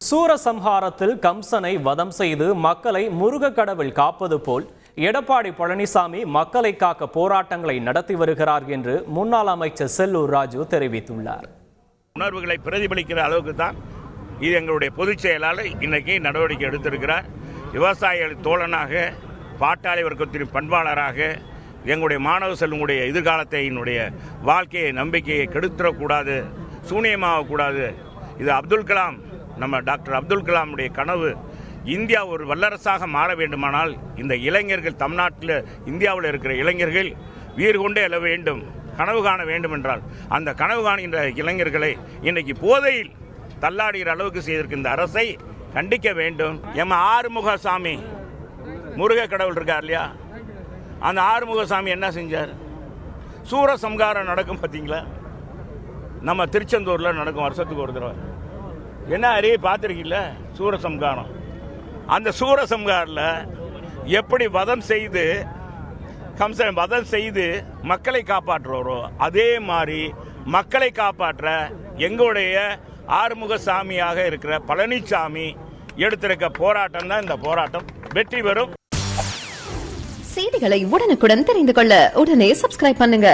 சூரசம்ஹாரத்தில் கம்சனை வதம் செய்து மக்களை முருக கடவுள் காப்பது போல் எடப்பாடி பழனிசாமி மக்களை காக்க போராட்டங்களை நடத்தி வருகிறார் என்று முன்னாள் அமைச்சர் செல்லூர் ராஜு தெரிவித்துள்ளார். உணர்வுகளை பிரதிபலிக்கிற அளவுக்கு தான் இது எங்களுடைய பொதுச் செயலாளர் இன்னைக்கு நடவடிக்கை எடுத்திருக்கிறார். விவசாயிகள் தோழனாக, பாட்டாளி வர்க்கத்தின் பண்பாளராக, எங்களுடைய மாணவ செல்வங்களுடைய எதிர்காலத்தை, என்னுடைய வாழ்க்கையை, நம்பிக்கையை கெடுத்துடக்கூடாது, சூனியமாகக்கூடாது. இது அப்துல் கலாம், நம்ம டாக்டர் அப்துல் கலாமுடைய கனவு. இந்தியா ஒரு வல்லரசாக மாற வேண்டுமானால் இந்த இளைஞர்கள், தமிழ்நாட்டில் இந்தியாவில் இருக்கிற இளைஞர்கள் வீறு கொண்டே எழ வேண்டும், கனவு காண வேண்டும் என்றால் அந்த கனவு காணுகின்ற இளைஞர்களை இன்னைக்கு போதையில் தள்ளாடுகிற அளவுக்கு செய்திருக்க இந்த அரசை கண்டிக்க வேண்டும். ஆறுமுகசாமி முருக கடவுள் இருக்கார் இல்லையா, அந்த ஆறுமுகசாமி என்ன செஞ்சார்? சூரசம்ஹாரம் நடக்கும் பார்த்தீங்களா, நம்ம திருச்செந்தூரில் நடக்கும் வருஷத்துக்கு ஒரு தடவை. என்ன அறிய பார்த்துருக்கீங்கள சூரசம்ஹாரம்? அந்த சூரசம்ஹாரில் எப்படி வதம் செய்து கம்சன் வதம் செய்து மக்களை காப்பாற்றுவாரோ அதே மாதிரி மக்களை காப்பாற்ற எங்களுடைய ஆறுமுகசாமியாக இருக்கிற பழனிசாமி எடுத்திருக்க போராட்டம் தான் இந்த போராட்டம் வெற்றி பெறும். செய்திகளை உடனுக்குடன் தெரிந்து கொள்ள உடனே சப்ஸ்கிரைப் பண்ணுங்க.